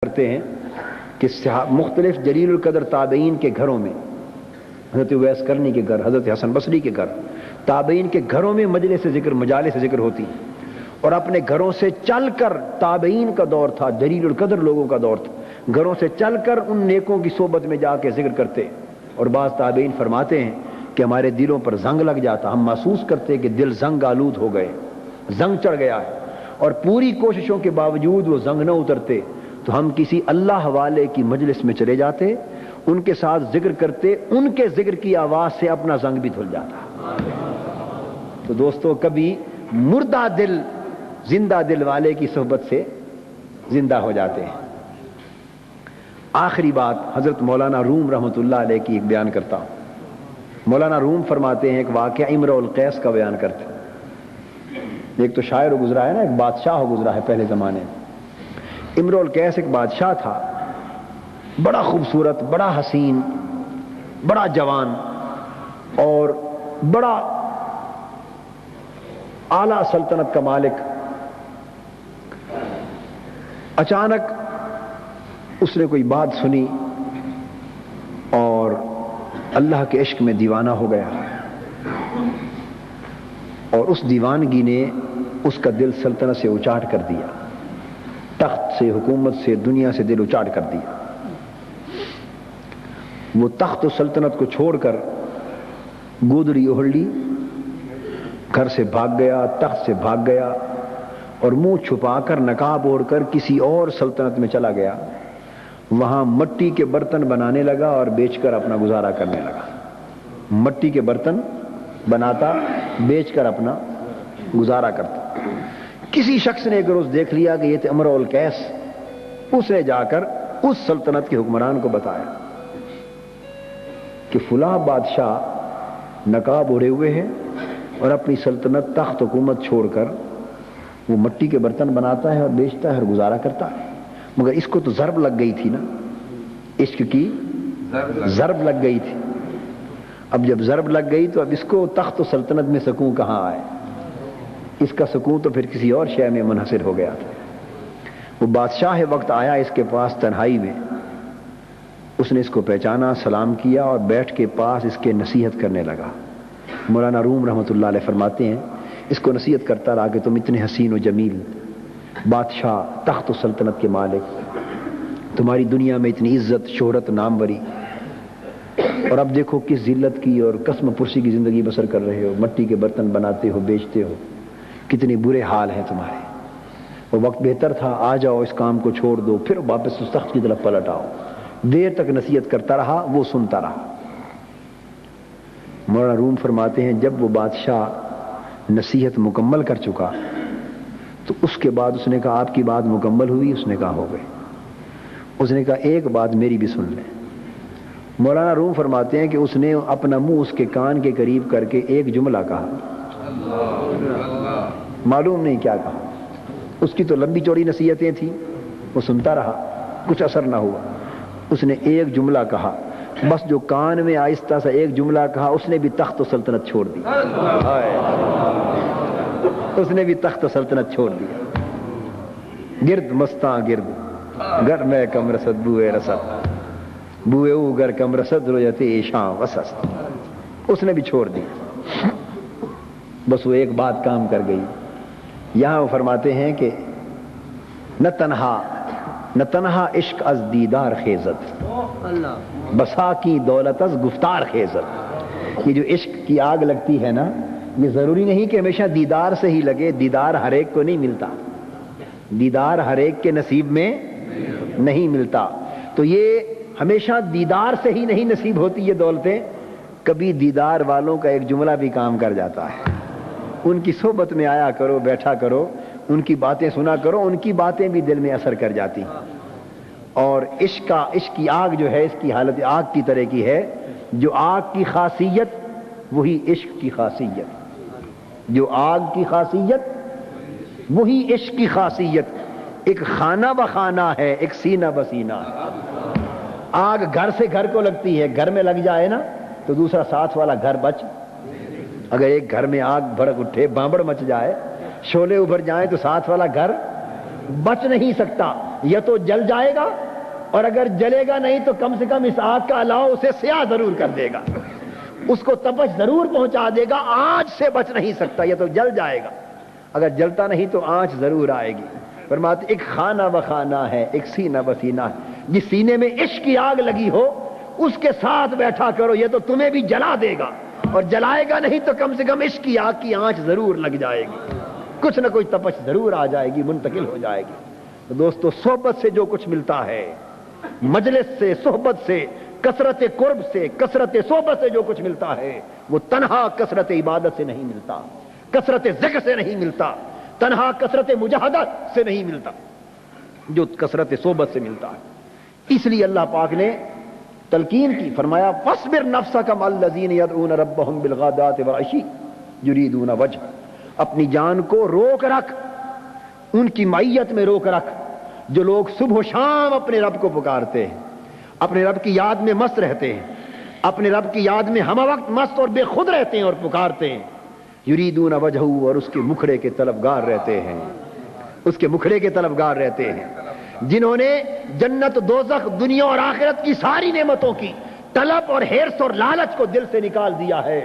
کرتے ہیں کہ مختلف جلیل القدر تابعین کے گھروں میں، حضرت اویس کرنی کے گھر، حضرت حسن بصری کے گھر، تابعین کے گھروں میں مجلس ذکر، مجالس ذکر ہوتی، اور اپنے گھروں سے چل کر، تابعین کا دور تھا، جلیل القدر لوگوں کا دور تھا، گھروں سے چل کر ان نیکوں کی صحبت میں جا کے ذکر کرتے. اور بعض تابعین فرماتے ہیں کہ ہمارے دلوں پر زنگ لگ جاتا، ہم محسوس کرتے کہ دل زنگ آلود ہو گئے، زنگ چڑھ گیا ہے، اور پوری کوششوں کے باوجود وہ زنگ نہ اترتے، تو ہم کسی اللہ والے کی مجلس میں چلے جاتے، ان کے ساتھ ذکر کرتے، ان کے ذکر کی آواز سے اپنا زنگ بھی دھل جاتا. تو دوستو، کبھی مردہ دل زندہ دل والے کی صحبت سے زندہ ہو جاتے ہیں. آخری بات حضرت مولانا روم رحمۃ اللہ علیہ کی ایک بیان کرتا ہوں. مولانا روم فرماتے ہیں، ایک واقعہ امرؤ القیس کا بیان کرتے ہیں. ایک تو شاعر گزرا ہے نا، ایک بادشاہ گزرا ہے پہلے زمانے میں. امرؤ القیس ایک بادشاہ تھا، بڑا خوبصورت، بڑا حسین، بڑا جوان اور بڑا اعلیٰ سلطنت کا مالک. اچانک اس نے کوئی بات سنی اور اللہ کے عشق میں دیوانہ ہو گیا، اور اس دیوانگی نے اس کا دل سلطنت سے اچاٹ کر دیا، تخت سے، حکومت سے، دنیا سے دل اچاٹ کر دیا. وہ تخت و سلطنت کو چھوڑ کر گودڑی اوڑھ لی، گھر سے بھاگ گیا، تخت سے بھاگ گیا، اور منہ چھپا کر، نقاب اوڑھ کر کسی اور سلطنت میں چلا گیا. وہاں مٹی کے برتن بنانے لگا اور بیچ کر اپنا گزارا کرنے لگا. مٹی کے برتن بناتا، بیچ کر اپنا گزارا کرتا. کسی شخص نے ایک روز دیکھ لیا کہ یہ تو امرؤ القیس. اس نے جا کر اس سلطنت کے حکمران کو بتایا کہ فلاں بادشاہ نقاب اوڑھے ہوئے ہے اور اپنی سلطنت، تخت، حکومت چھوڑ کر وہ مٹی کے برتن بناتا ہے اور بیچتا ہے اور گزارا کرتا ہے. مگر اس کو تو ضرب لگ گئی تھی نا، عشق کی ضرب لگ گئی تھی. اب جب ضرب لگ گئی تو اب اس کو تخت و سلطنت میں سکون کہاں آئے؟ اس کا سکون تو پھر کسی اور شے میں منحصر ہو گیا تھا. وہ بادشاہ وقت آیا اس کے پاس تنہائی میں، اس نے اس کو پہچانا، سلام کیا اور بیٹھ کے پاس اس کے نصیحت کرنے لگا. مولانا روم رحمۃ اللہ علیہ فرماتے ہیں، اس کو نصیحت کرتا رہا کہ تم اتنے حسین و جمیل، بادشاہ، تخت و سلطنت کے مالک، تمہاری دنیا میں اتنی عزت، شہرت، ناموری، اور اب دیکھو کس ذلت کی اور قسم پرسی کی زندگی بسر کر رہے ہو، مٹی کے برتن بناتے ہو، بیچتے ہو، کتنے برے حال ہیں تمہارے. اور وقت بہتر تھا، آ جاؤ، اس کام کو چھوڑ دو، پھر واپس اس تخت کی طرف پلٹ آؤ. دیر تک نصیحت کرتا رہا، وہ سنتا رہا. مولانا روم فرماتے ہیں، جب وہ بادشاہ نصیحت مکمل کر چکا تو اس کے بعد اس نے کہا، آپ کی بات مکمل ہوئی؟ اس نے کہا ہو گئی. اس نے کہا، ایک بات میری بھی سن لیں. مولانا روم فرماتے ہیں کہ اس نے اپنا منہ اس کے کان کے قریب کر کے ایک جملہ کہا. معلوم نہیں کیا کہا. اس کی تو لمبی چوڑی نصیحتیں تھیں، وہ سنتا رہا، کچھ اثر نہ ہوا. اس نے ایک جملہ کہا، بس جو کان میں آہستہ سا ایک جملہ کہا، اس نے بھی تخت و سلطنت چھوڑ دی. اس نے بھی تخت و سلطنت چھوڑ دیا. گرد مستاں گرد گر میں کم رسد بوئے رسد بوئے او گر کم رسد رویتے ایشاں وسست. اس نے بھی چھوڑ دی. بس وہ ایک بات کام کر گئی. یہاں وہ فرماتے ہیں کہ نہ تنہا عشق از دیدار خیزت، بسا کی دولت از گفتار خیزت. یہ جو عشق کی آگ لگتی ہے نا، یہ ضروری نہیں کہ ہمیشہ دیدار سے ہی لگے. دیدار ہر ایک کو نہیں ملتا، دیدار ہر ایک کے نصیب میں نہیں ملتا. تو یہ ہمیشہ دیدار سے ہی نہیں نصیب ہوتی یہ دولتیں. کبھی دیدار والوں کا ایک جملہ بھی کام کر جاتا ہے. ان کی صحبت میں آیا کرو، بیٹھا کرو، ان کی باتیں سنا کرو، ان کی باتیں بھی دل میں اثر کر جاتی. اور عشق کی آگ جو ہے، اس کی حالت آگ کی طرح کی ہے. جو آگ کی خاصیت وہی عشق کی خاصیت، جو آگ کی خاصیت وہی عشق کی خاصیت. ایک خانہ بخانہ ہے، ایک سینہ بسینہ ہے. آگ گھر سے گھر کو لگتی ہے، گھر میں لگ جائے نا تو دوسرا ساتھ والا گھر بچ. اگر ایک گھر میں آگ بھڑک اٹھے، بامبڑ مچ جائے، شعلے ابھر جائیں تو ساتھ والا گھر بچ نہیں سکتا. یا تو جل جائے گا، اور اگر جلے گا نہیں تو کم سے کم اس آگ کا علاوہ اسے سیاہ ضرور کر دے گا، اس کو تپش ضرور پہنچا دے گا، آنچ سے بچ نہیں سکتا، یا تو جل جائے گا، اگر جلتا نہیں تو آنچ ضرور آئے گی۔ فرماتے ایک خانہ و خانہ ہے، ایک سینہ و سینہ ہے، جس سینے میں عشق کی آگ لگی ہو اس کے ساتھ بیٹھا کرو، یہ تو تمہیں بھی جلا دے گا، اور جلائے گا نہیں تو کم سے کم عشق کی آگ کی آنچ ضرور لگ جائے گی، کچھ نہ کوئی تپش ضرور آ جائے گی، منتقل ہو جائے گی۔ تو دوستو صحبت سے جو کچھ ملتا ہے، مجلس سے، صحبت سے، کثرت قرب سے، کثرت صحبت سے جو کچھ ملتا ہے وہ تنہا کثرت عبادت سے نہیں ملتا، کثرت ذکر سے نہیں ملتا، تنہا کثرت مجاہدت سے نہیں ملتا، جو کثرت صحبت سے ملتا ہے۔ اس لیے اللہ پاک نے تلقین کی، فرمایا فاصبر نفسک مع الذین یدعون ربهم بالغداۃ والعشی یریدون وجہ، اپنی جان کو روک رکھ، ان کی معیت میں روک رکھ جو لوگ صبح و شام اپنے رب کو پکارتے ہیں، اپنے رب کی یاد میں مست رہتے ہیں، اپنے رب کی یاد میں ہم وقت مست اور بے خود رہتے ہیں اور پکارتے ہیں، یریدون وجہہ، اور اس کے مکھڑے کے طلبگار رہتے ہیں، اس کے مکھڑے کے طلبگار رہتے ہیں، جنہوں نے جنت، دوزخ، دنیا اور آخرت کی ساری نعمتوں کی طلب اور حرص اور لالچ کو دل سے نکال دیا ہے۔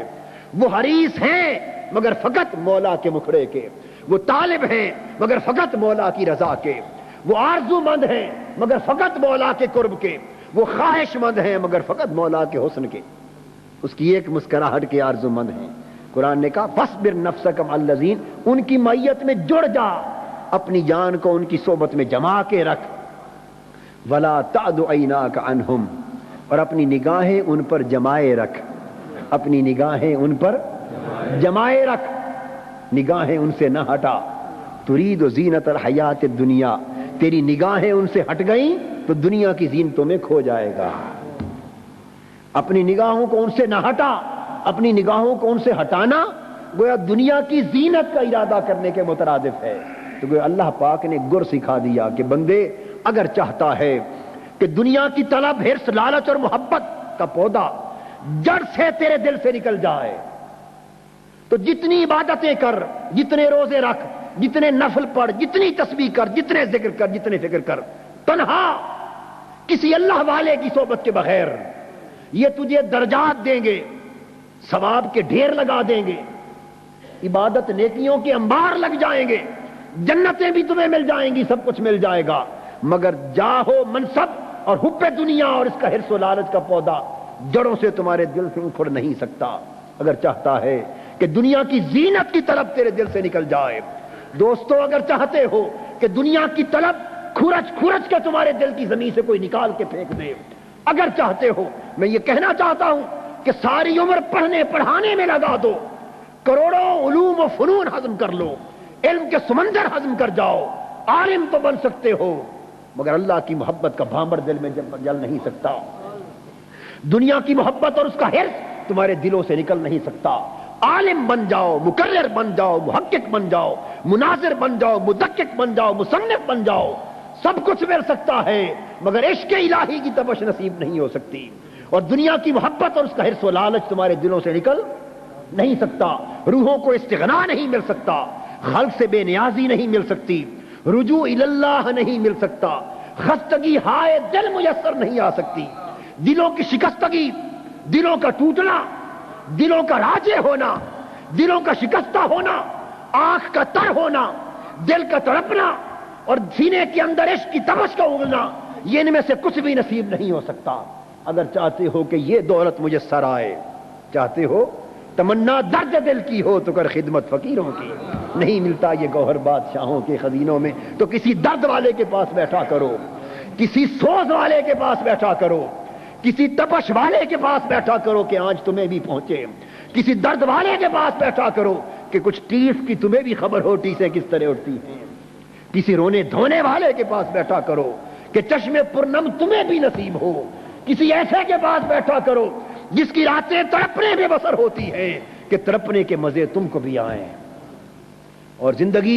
وہ حریص ہیں مگر فقط مولا کے مکھڑے کے، وہ طالب ہیں مگر فقط مولا کی رضا کے، وہ آرزو مند ہیں مگر فقط مولا کے قرب کے، وہ خواہش مند ہیں مگر فقط مولا کے حسن کے، اس کی ایک مسکراہٹ کے آرزو مند ہیں۔ قرآن نے کہا فاصبر نفسک مع الذین، ان کی معیت میں جڑ جا، اپنی جان کو ان کی صحبت میں جما کے رکھ، ولا تعد عیناک عنہم، اور اپنی نگاہیں ان پر جمائے رکھ، اپنی نگاہیں ان پر جمائے رکھ، نگاہیں ان سے نہ ہٹا، ترید زینت الحیات الدنیا، تیری نگاہیں ان سے ہٹ گئیں تو دنیا کی زینتوں میں کھو جائے گا، اپنی نگاہوں کو ان سے نہ ہٹا، اپنی نگاہوں کو ان سے ہٹانا گویا دنیا کی زینت کا ارادہ کرنے کے مترادف ہے۔ تو گویا اللہ پاک نے گر سکھا دیا کہ بندے اگر چاہتا ہے کہ دنیا کی طلب، حرص، لالچ اور محبت کا پودا جڑ سے تیرے دل سے نکل جائے تو جتنی عبادتیں کر، جتنے روزے رکھ، جتنے نفل پڑھ، جتنی تسبیح کر، جتنے ذکر کر، جتنے فکر کر، تنہا کسی اللہ والے کی صحبت کے بغیر، یہ تجھے درجات دیں گے، ثواب کے ڈھیر لگا دیں گے، عبادت نیکیوں کے انبار لگ جائیں گے، جنتیں بھی تمہیں مل جائیں گی، سب کچھ مل جائے گا، مگر جاہو منصب اور حب دنیا اور اس کا حرص و لالچ کا پودا جڑوں سے تمہارے دل سے اکھڑ نہیں سکتا۔ اگر چاہتا ہے کہ دنیا کی زینت کی طلب تیرے دل سے نکل جائے، دوستو اگر چاہتے ہو کہ دنیا کی طلب کھرچ کھرچ کے تمہارے دل کی زمین سے کوئی نکال کے پھینک دے، اگر چاہتے ہو، میں یہ کہنا چاہتا ہوں کہ ساری عمر پڑھنے پڑھانے میں لگا دو، کروڑوں علوم و فنون ہضم کر لو، علم کے سمندر ہضم کر جاؤ، عالم تو بن سکتے ہو مگر اللہ کی محبت کا بھانبر دل میں جل نہیں سکتا، دنیا کی محبت اور اس کا حرص تمہارے دلوں سے نکل نہیں سکتا۔ عالم بن جاؤ، مقرر بن جاؤ، محقق بن جاؤ، مناظر بن جاؤ، مدقق بن جاؤ، مصنف بن جاؤ، سب کچھ مل سکتا ہے مگر عشق الہی کی تپش نصیب نہیں ہو سکتی، اور دنیا کی محبت اور اس کا حرص و لالچ تمہارے دلوں سے نکل نہیں سکتا، روحوں کو استغنا نہیں مل سکتا، خلق سے بے نیازی نہیں مل سکتی، رجوع اللہ نہیں مل سکتا، خستگی ہائے دل میسر نہیں آ سکتی، دلوں کی شکستگی، دلوں کا ٹوٹنا، دلوں کا راجے ہونا، دلوں کا شکستہ ہونا، آنکھ کا تر ہونا، دل کا تڑپنا اور سینے کے اندر عشق کی تپش کا اگلنا، یہ ان میں سے کچھ بھی نصیب نہیں ہو سکتا۔ اگر چاہتے ہو کہ یہ دولت میسر آئے، چاہتے ہو تمنا درد دل کی ہو تو کر خدمت فقیروں کی، نہیں ملتا یہ گوہر بادشاہوں کے خزینوں میں تو کسی درد والے کے پاس بیٹھا کرو، کسی سوز والے کے پاس بیٹھا کرو، کسی تپش والے کے پاس بیٹھا کرو کہ آج تمہیں بھی پہنچے، کسی درد والے کے پاس بیٹھا کرو کہ کچھ ٹیس کی تمہیں بھی خبر ہو ٹیسیں کس طرح اٹھتی ہیں، کسی رونے دھونے والے کے پاس بیٹھا کرو کہ چشمے پرنم تمہیں بھی نصیب ہو، کسی ایسے کے پاس بیٹھا کرو جس کی راتیں تڑپنے میں بسر ہوتی ہیں کہ تڑپنے کے مزے تم کو بھی آئیں اور زندگی